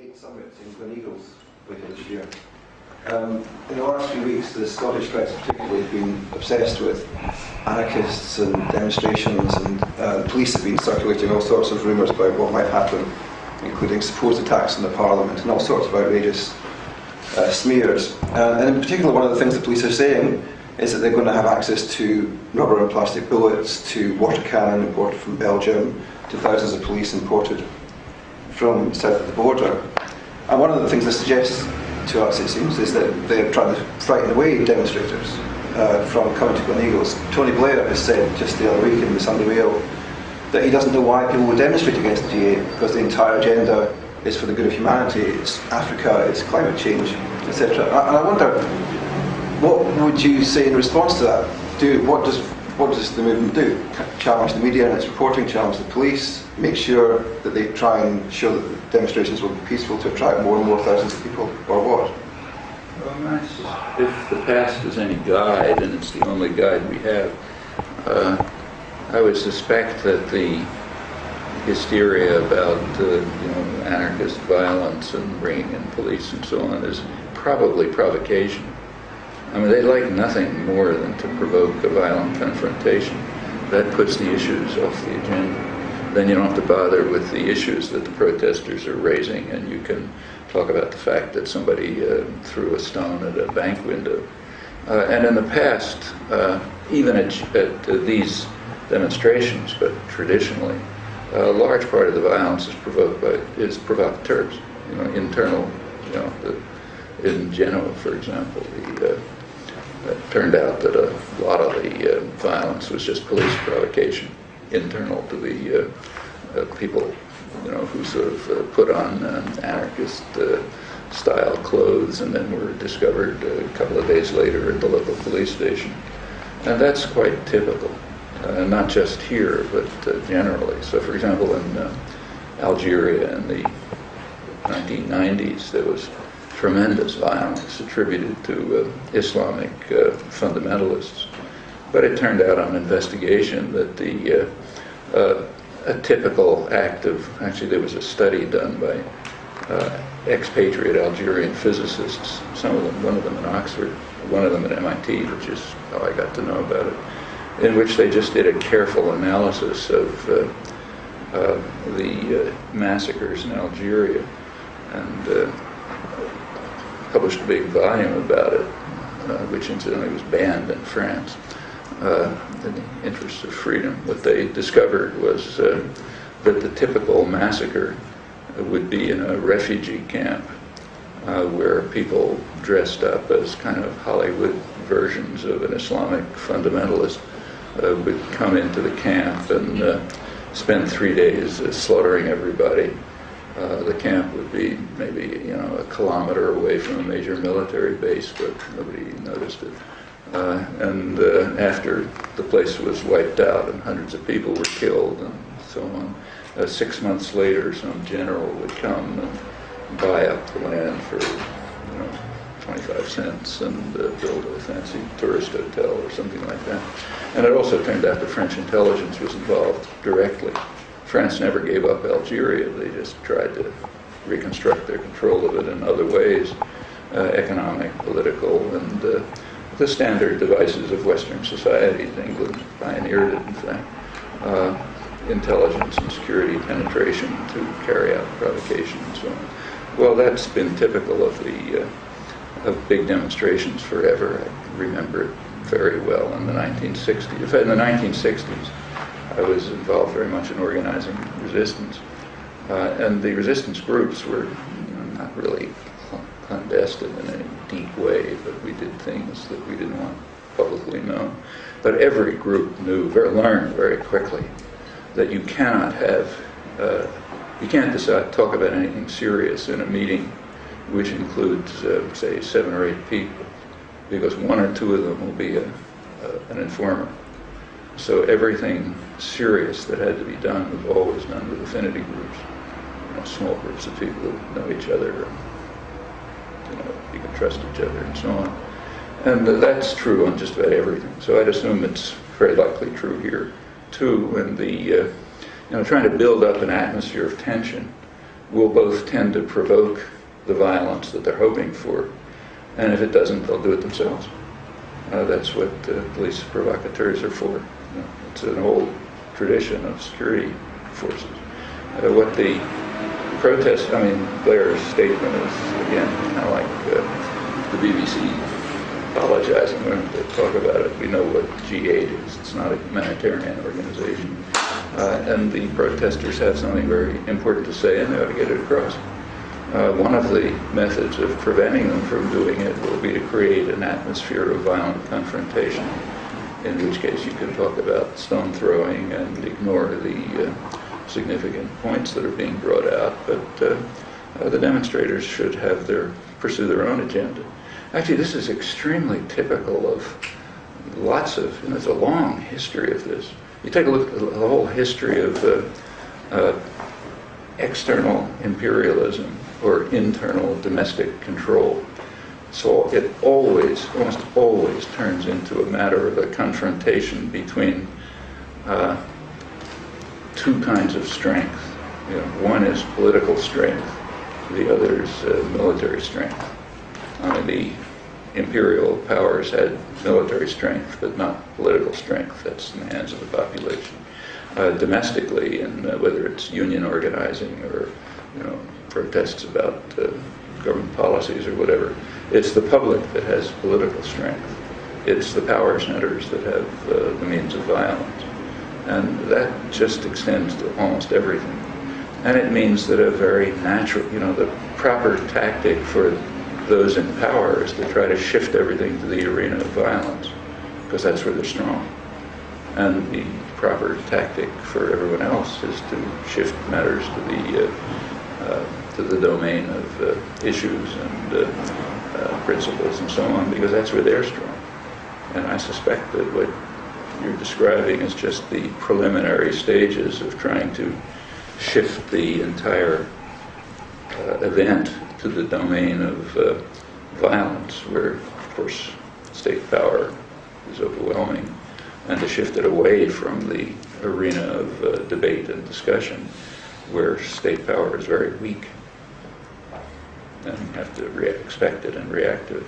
G8 summit in Gleneagles later this year. In the last few weeks, the Scottish press particularly have been obsessed with anarchists and demonstrations, and the police have been circulating all sorts of rumours about what might happen, including supposed attacks on the Parliament and all sorts of outrageous smears. And in particular, one of the things the police are saying is that they're going to have access to rubber and plastic bullets, to water cannon imported from Belgium, to thousands of police imported from south of the border. And one of the things they suggest to us, it seems, is that they're trying to frighten away demonstrators from coming to Gleneagles. Tony Blair has said just the other week in the Sunday Mail that he doesn't know why people would demonstrate against the G8, because the entire agenda is for the good of humanity, it's Africa, it's climate change, etc. And I wonder, what would you say in response to that? What does the movement do? Challenge the media and its reporting, challenge the police, make sure that they try and show that the demonstrations will be peaceful to attract more and more thousands of people, or what? Well, if the past is any guide, and it's the only guide we have, I would suspect that the hysteria about anarchist violence and bringing in police and so on is probably provocation. I mean, they like nothing more than to provoke a violent confrontation. That puts the issues off the agenda. Then you don't have to bother with the issues that the protesters are raising, and you can talk about the fact that somebody threw a stone at a bank window. And in the past, even at these demonstrations, but traditionally, a large part of the violence is provoked by provocateurs, internal, in Genoa, for example, it turned out that a lot of the violence was just police provocation, internal to the people, who sort of put on anarchist-style clothes and then were discovered a couple of days later at the local police station. And that's quite typical, not just here, but generally. So, for example, in Algeria in the 1990s, there was tremendous violence attributed to Islamic fundamentalists. But it turned out on investigation that a typical act of, actually there was a study done by expatriate Algerian physicists, some of them, one of them in Oxford, one of them at MIT, which is how I got to know about it, in which they just did a careful analysis of the massacres in Algeria, and published a big volume about it, which incidentally was banned in France, in the interest of freedom. What they discovered was that the typical massacre would be in a refugee camp where people dressed up as kind of Hollywood versions of an Islamic fundamentalist would come into the camp and spend 3 days slaughtering everybody. The camp would be maybe a kilometer away from a major military base, but nobody noticed it. And after the place was wiped out and hundreds of people were killed and so on, 6 months later, some general would come and buy up the land for 25 cents and build a fancy tourist hotel or something like that. And it also turned out that French intelligence was involved directly. France never gave up Algeria. They just tried to reconstruct their control of it in other ways, economic, political, and the standard devices of Western societies. England pioneered it, in fact. Intelligence and security penetration to carry out provocation and so on. Well, that's been typical of big demonstrations forever. I remember it very well in the 1960s. In fact, in the 1960s, I was involved very much in organizing resistance. And the resistance groups were not really clandestine in any deep way, but we did things that we didn't want publicly known. But every group learned very quickly that you cannot talk about anything serious in a meeting which includes, say, 7 or 8 people, because 1 or 2 of them will be an informer. So everything serious that had to be done was always done with affinity groups, small groups of people who know each other, and, you can trust each other and so on. And that's true on just about everything. So I'd assume it's very likely true here too. And trying to build up an atmosphere of tension will both tend to provoke the violence that they're hoping for, and if it doesn't, they'll do it themselves. That's what police provocateurs are for. It's an old tradition of security forces. What the protest, Blair's statement is, again, kind of like the BBC apologizing when they talk about it. We know what G8 is. It's not a humanitarian organization. And the protesters have something very important to say, and they ought to get it across. One of the methods of preventing them from doing it will be to create an atmosphere of violent confrontation, in which case you can talk about stone throwing and ignore the significant points that are being brought out, but the demonstrators should pursue their own agenda. Actually, this is extremely typical of there's a long history of this. You take a look at the whole history of external imperialism or internal domestic control. So it almost always turns into a matter of a confrontation between two kinds of strength. One is political strength, the other is military strength. The imperial powers had military strength, but not political strength. That's in the hands of the population. Domestically, and whether it's union organizing or protests about government policies or whatever, it's the public that has political strength. It's the power centers that have the means of violence. And that just extends to almost everything. And it means that a very natural, the proper tactic for those in power is to try to shift everything to the arena of violence, because that's where they're strong. And the proper tactic for everyone else is to shift matters to the domain of issues and principles and so on, because that's where they're strong. And I suspect that what you're describing is just the preliminary stages of trying to shift the entire event to the domain of violence, where, of course, state power is overwhelming, and to shift it away from the arena of debate and discussion, where state power is very weak, and you have to expect it and react to it.